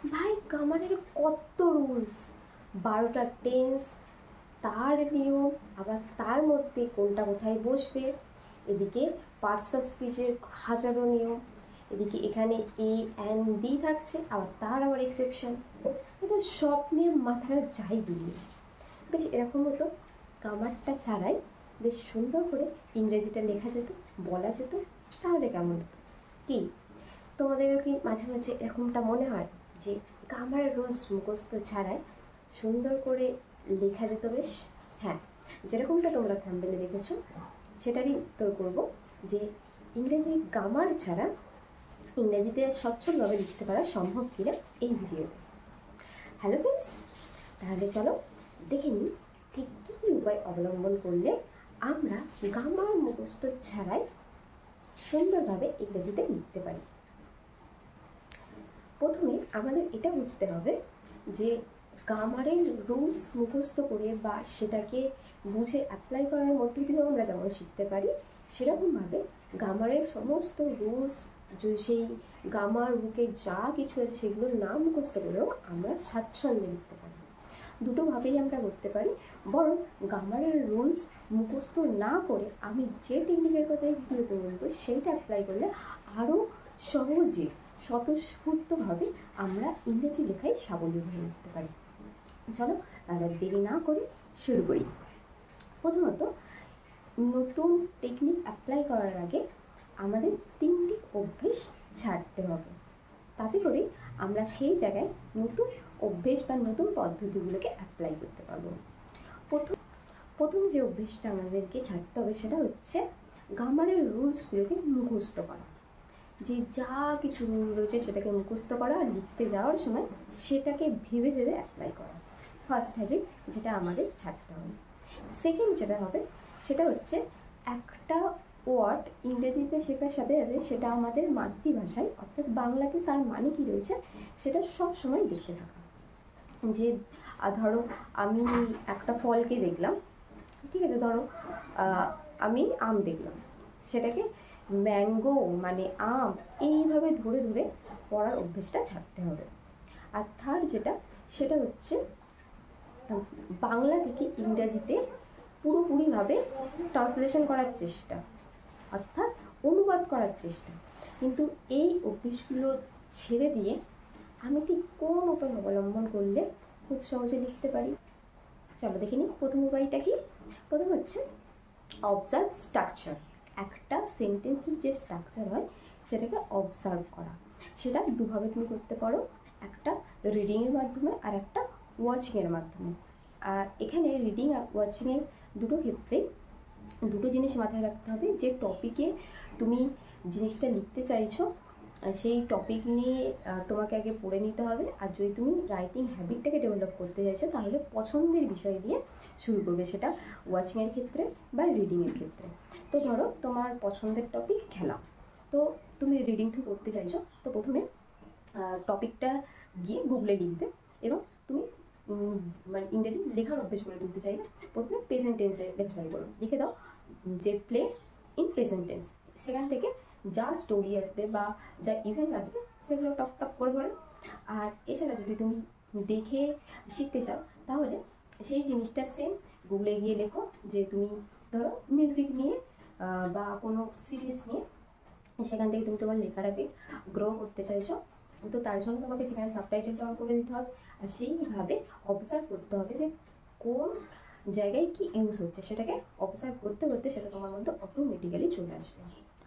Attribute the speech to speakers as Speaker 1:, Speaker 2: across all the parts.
Speaker 1: ভাই গ্রামারের কত রুলস, 12টা টেন্স, তার নিয়ম, আবার তার মধ্যে কোনটা কোথায় বসবে, এদিকে পার্টস অফ স্পিচের হাজারো নিয়ম, এদিকে এখানে এ অ্যান্ড দি থাকছে, আবার তার আবার এক্সেপশন। এটা সব নিয়ে মাথায় যাই গুলিয়ে। বেশ এরকম হতো গ্রামারটা ছাড়াই বেশ সুন্দর করে ইংরেজিটা লেখা যেত, বলা যেত, তাহলে কেমন হতো? কি তোমাদেরও কি মাঝে মাঝে এরকমটা মনে হয় যে গ্রামারের রুলস মুখস্থ ছাড়াই সুন্দর করে লেখা যেত? বেশ হ্যাঁ, যেরকমটা তোমরা থাম্বনেলে দেখেছো সেটারই উত্তর করব যে ইংরেজি গ্রামার ছাড়া ইংরেজিতে সচ্ছলভাবে লিখতে পারা সম্ভব কিনা এই ভিডিওতে। হ্যালো ফ্রেন্ডস, তাহলে চলো দেখে নিই ঠিক কী কী উপায় অবলম্বন করলে আমরা গ্রামার মুখস্থ ছাড়াই সুন্দরভাবে ইংরেজিতে লিখতে পারি। প্রথমে আমাদের এটা বুঝতে হবে যে গ্রামারের রুলস মুখস্থ করে বা সেটাকে বুঝে অ্যাপ্লাই করার মধ্য দিয়েও আমরা যেমন শিখতে পারি, সেরকমভাবে গ্রামারের সমস্ত রুলস, সেই গ্রামার বুকে যা কিছু আছে সেগুলোর নাম মুখস্থ করেও আমরা স্বাচ্ছন্দ্যে লিখতে পারি। দুটোভাবেই আমরা করতে পারি। বরং গ্রামারের রুলস মুখস্থ না করে আমি যে টেকনিকের কথা এই ভিডিওতে বলবো সেইটা অ্যাপ্লাই করলে আরও সহজে স্বতঃস্ফূর্তভাবে আমরা ইংরেজি লেখায় সাবলীল হয়ে উঠতে পারি। চলো তাহলে দেরি না করে শুরু করি। প্রথমত, নতুন টেকনিক অ্যাপ্লাই করার আগে আমাদের 3টি অভ্যেস ছাড়তে হবে, তাতে করে আমরা সেই জায়গায় নতুন অভ্যেস বা নতুন পদ্ধতিগুলোকে অ্যাপ্লাই করতে পারবো। প্রথম যে অভ্যেসটা আমাদেরকে ছাড়তে হবে সেটা হচ্ছে গ্রামারের রুলসগুলোকে মুখস্থ করা। যে যা কিছু রুল রয়েছে সেটাকে মুখস্থ করা আর লিখতে যাওয়ার সময় সেটাকে ভেবে ভেবে অ্যাপ্লাই করা। ফার্স্ট হ্যাবিট, যেটা আমাদের ছাড়তে হবে। সেকেন্ড যেটা হবে সেটা হচ্ছে একটা ওয়ার্ড ইংরেজিতে শেখার সাথে সাথে সেটা আমাদের মাতৃভাষায় অর্থাৎ বাংলাতে তার মানে কী রয়েছে সেটা সব সময় দেখতে থাকা। যে ধরো আমি একটা ফলকে দেখলাম, ঠিক আছে, ধরো আমি আম দেখলাম, সেটাকে ম্যাঙ্গো মানে আম এইভাবে ধরে ধরে পড়ার অভ্যেসটা ছাড়তে হবে। আর থার্ড যেটা সেটা হচ্ছে বাংলা থেকে ইংরাজিতে পুরোপুরিভাবে ট্রান্সলেশন করার চেষ্টা, অর্থাৎ অনুবাদ করার চেষ্টা। কিন্তু এই অভ্যেসগুলো ছেড়ে দিয়ে আমি ঠিক কোন উপায় অবলম্বন করলে খুব সহজে লিখতে পারি, চলো দেখে নিই। প্রথম উপায়টা কি? প্রথম হচ্ছে অবজার্ভ স্ট্রাকচার। একটা সেন্টেন্সের যে স্ট্রাকচার হয় সেটাকে অবজার্ভ করা। সেটা দুভাবে তুমি করতে পারো, একটা রিডিংয়ের মাধ্যমে আর একটা ওয়াচিংয়ের মাধ্যমে। আর এখানে রিডিং আর ওয়াচিংয়ের দুটো ক্ষেত্রে দুটো জিনিস মাথায় রাখতে হবে। যে টপিকে তুমি জিনিসটা লিখতে চাইছো সেই টপিক নিয়ে তোমাকে আগে পড়ে নিতে হবে। আর যদি তুমি রাইটিং হ্যাবিটটাকে ডেভেলপ করতে চাইছো তাহলে পছন্দের বিষয় দিয়ে শুরু করবে, সেটা ওয়াচিংয়ের ক্ষেত্রে বা রিডিংয়ের ক্ষেত্রে। তো ধরো তোমার পছন্দের টপিক খেলা, তো তুমি রিডিং থ্রু করতে চাইছো, তো প্রথমে টপিকটা গিয়ে গুগলে লিখবে এবং তুমি মানে ইংরেজি লেখার অভ্যেস করে তুলতে চাইলে প্রথমে প্রেজেন্ট টেন্সে লেখা শুরু করো, লিখে দাও যে প্লে ইন প্রেজেন্ট টেন্স। সেখান থেকে যা স্টোরি আসবে বা যা ইভেন্ট আসবে সেগুলো টপ টপ করে ধরে। আর এছাড়া যদি তুমি দেখে শিখতে চাও তাহলে সেই জিনিসটা সেম গুগলে গিয়ে লেখো যে তুমি ধরো মিউজিক নিয়ে বা কোনো সিরিজ নিয়ে, সেখান থেকে তুমি তোমার লেখাটাকে গ্রো করতে চাইছো, তো তার জন্য তোমাকে সেখানে সাবটাইটেলটা অন করে দিতে হবে। আর সেইভাবে অবজার্ভ করতে হবে যে কোন জায়গায় কি ইউজ হচ্ছে, সেটাকে অবজার্ভ করতে করতে সেটা তোমার মধ্যে অটোমেটিক্যালি চলে আসবে।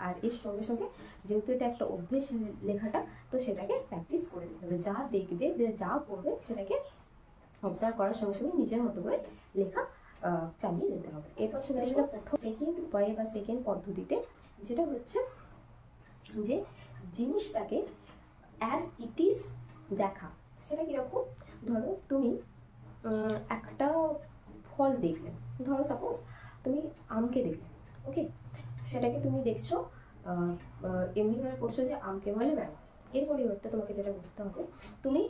Speaker 1: আর এর সঙ্গে সঙ্গে যেহেতু এটা একটা অভ্যেস লেখাটা, তো সেটাকে প্র্যাকটিস করে যেতে হবে। যা দেখবে যা পড়বে সেটাকে অবজার্ভ করার সঙ্গে সঙ্গে নিজের মতো করে লেখা চালিয়ে যেতে হবে। এরপর চলে আসবে প্রথম সেকেন্ড উপায়ে বা সেকেন্ড পদ্ধতিতে, যেটা হচ্ছে যে জিনিসটাকে অ্যাজ ইট ইজ দেখা। সেটা কীরকম? ধরো তুমি একটা ফল দেখলে, ধরো সাপোজ তুমি আমকে দেখলে, ওকে, সেটাকে তুমি দেখছো এমনিভাবে পড়ছো যে আমকে বলে ম্যাঙ্গো। এর পরিবর্তে তোমাকে যেটা করতে হবে, তুমি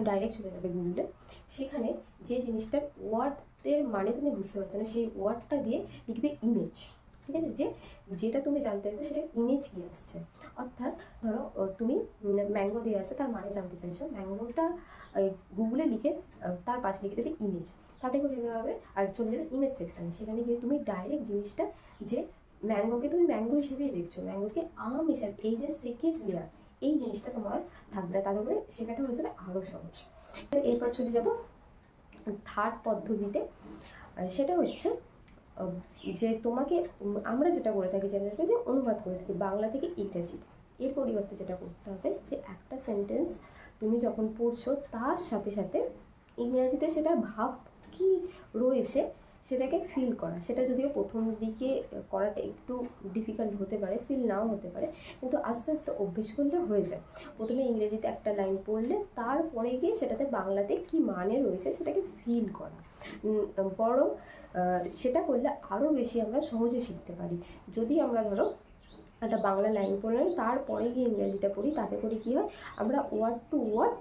Speaker 1: ডাইরেক্ট চলে যাবে গুগলে, সেখানে যে জিনিসটার ওয়ার্ডের মানে তুমি বুঝতে পারছো না সেই ওয়ার্ডটা দিয়ে লিখবে ইমেজ, ঠিক আছে, যেটা তুমি জানতে চাইছো সেটার ইমেজ কী আসছে। অর্থাৎ ধরো তুমি ম্যাঙ্গো দিয়ে আছে, তার মানে জানতে চাইছো, ম্যাঙ্গোটা গুগলে লিখে তার পাশে লিখে দেবে ইমেজ, তাতে করে কী হবে, আর চলে যাবে ইমেজ সেকশানে, সেখানে গিয়ে তুমি ডাইরেক্ট জিনিসটা যে ম্যাঙ্গোকে তুমি ম্যাঙ্গো হিসেবেই দেখছো, ম্যাঙ্গোকে আম হিসাবে, এই যে সেকেন্ড লেয়ার, এই জিনিসটা তোমার থাকবে না, তাতে করে শেখাটা হয়ে যাবে আরও সহজ। এরপর চলে যাব থার্ড পদ্ধতিতে, সেটা হচ্ছে যে তোমাকে আমরা যেটা করে থাকি জেনারেলি যে অনুবাদ করে থাকি বাংলা থেকে ইংরেজিতে। এর পরিবর্তে যেটা করতে হবে যে একটা সেন্টেন্স তুমি যখন পড়ছো তার সাথে সাথে ইংরেজিতে সেটার ভাব কি রয়েছে সেটাকে ফিল করা। সেটা যদিও প্রথম দিকে করাটা একটু ডিফিকাল্ট হতে পারে, ফিল নাও হতে পারে, কিন্তু আস্তে আস্তে অভ্যেস করলে হয়ে যায়। প্রথমে ইংরেজিতে একটা লাইন পড়লে তারপরে গিয়ে সেটাতে বাংলাতে কি মানে রয়েছে সেটাকে ফিল করা, বরং সেটা করলে আরও বেশি আমরা সহজে শিখতে পারি। যদি আমরা ধরো একটা বাংলা লাইন পড়লাম, তারপরে গিয়ে ইংরেজিটা পড়ি, তাতে করে কী হয়, আমরা ওয়ার্ড টু ওয়ার্ড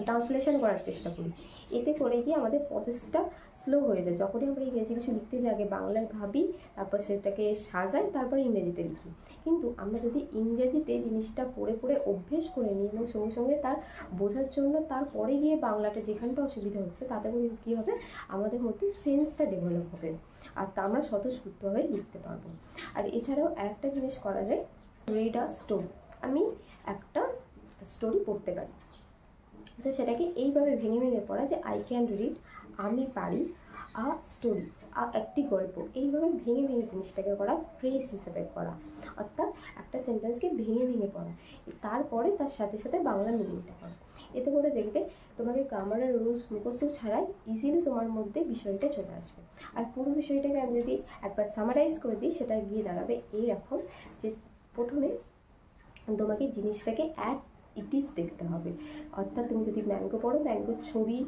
Speaker 1: ট্রান্সলেশন করার চেষ্টা করি। এতে করে গিয়ে আমাদের প্রসেসটা স্লো হয়ে যায়। যখনই আমরা ইংরেজি কিছু লিখতে যাই আগে বাংলায় ভাবি, তারপর সেটাকে সাজাই, তারপরে ইংরেজিতে লিখি। কিন্তু আমরা যদি ইংরেজিতে জিনিসটা পড়ে পড়ে অভ্যেস করে নিই এবং সঙ্গে সঙ্গে তার বোঝার জন্য তারপরে গিয়ে বাংলাটা যেখানটা অসুবিধা হচ্ছে, তাতে করে কী হবে, আমাদের মধ্যে সেন্সটা ডেভেলপ হবে, আর তা আমরা স্বতঃস্ফূর্তভাবে লিখতে পারবো। আর এছাড়াও আরেকটা জিনিস করা যায়, রিড আ স্টোরি। আমি একটা স্টোরি পড়তে পারি, তো সেটাকে এইভাবে ভেঙে ভেঙে পড়া যে আই ক্যান রিড, আমি পারি, আ স্টোরি, একটি গল্প, এইভাবে ভেঙে ভেঙে জিনিসটাকে করা, ফ্রেজ হিসেবে করা, অর্থাৎ একটা সেন্টেন্সকে ভেঙে ভেঙে পড়া, তারপরে তার সাথে সাথে বাংলা মিনিংটা করা। এতে করে দেখবে তোমাকে গ্রামারের রুলস মুখস্থ ছাড়াই ইজিলি তোমার মধ্যে বিষয়টা চলে আসবে। আর পুরো বিষয়টাকে আমি যদি একবার সামারাইজ করে দিই, সেটা গিয়ে দাঁড়াবে এইরকম যে প্রথমে তোমাকে জিনিসটাকে ইটিস দেখতে হবে। অর্থাৎ তুমি যদি ম্যাঙ্গো পড়ো, ম্যাঙ্গোর ছবি,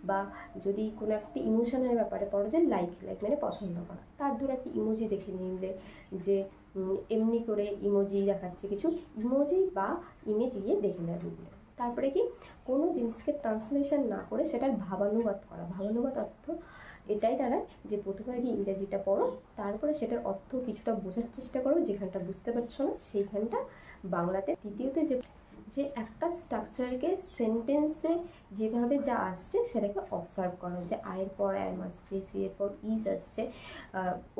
Speaker 1: বা যদি কোনো একটা ইমোশনের ব্যাপারে পড়ো যে লাইক মানে পছন্দ করা, তার ধরো একটা ইমোজি দেখে নিলে যে এমনি করে ইমোজি দেখাচ্ছে, কিছু ইমোজি বা ইমেজ গিয়ে দেখে নেবে গুগলে। তারপরে কি কোনো জিনিসকে ট্রান্সলেশন না করে সেটার ভাবানুবাদ করা। ভাবানুবাদ অর্থ এটাই দাঁড়ায় যে প্রথমে আগে ইংরেজিটা পড়ো, তারপরে সেটার অর্থ কিছুটা বোঝার চেষ্টা করো, যেখানটা বুঝতে পারছো না সেইখানটা বাংলাতে। দ্বিতীয়তে যে একটা স্ট্রাকচারকে সেন্টেন্সে যেভাবে যা আসছে সেটাকে অবজার্ভ করা, যে আয়ের পর অ্যাম আসছে, সি এর পর ইজ আসছে,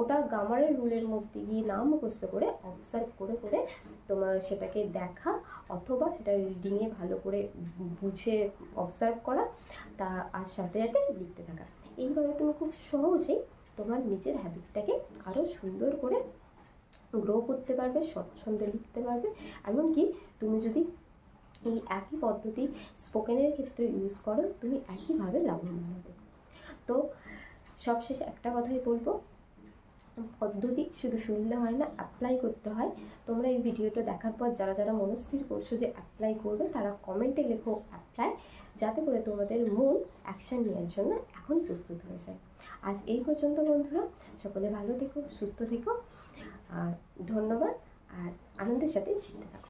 Speaker 1: ওটা গ্রামারের রুলের মধ্যে গিয়ে না মুখস্থ করে অবজার্ভ করে করে তোমার সেটাকে দেখা, অথবা সেটা রিডিংয়ে ভালো করে বুঝে অবজার্ভ করা, তা আর সাথে সাথে লিখতে থাকা। এইভাবে তুমি খুব সহজেই তোমার নিজের হ্যাবিটটাকে আরও সুন্দর করে গ্রো করতে পারবে, স্বচ্ছন্দে লিখতে পারবে। এমনকি তুমি যদি এই একই পদ্ধতি স্পোকেনের ক্ষেত্রে ইউজ করো, তুমি একইভাবে লাভবান হবে। তো সবশেষে একটা কথাই বলবো, পদ্ধতি শুধু শুনলে হয় না, অ্যাপ্লাই করতে হয়। তোমরা এই ভিডিওটা দেখার পর যারা যারা মনস্থির করছো যে অ্যাপ্লাই করবে, তারা কমেন্টে লেখো অ্যাপ্লাই, যাতে করে তোমাদের মন অ্যাকশান নেওয়ার জন্য এখনই প্রস্তুত হয়ে যায়। আজ এই পর্যন্ত বন্ধুরা, সকলে ভালো থেকো, সুস্থ থেকো, ধন্যবাদ, আর আনন্দের সাথে শিখতে থাকো।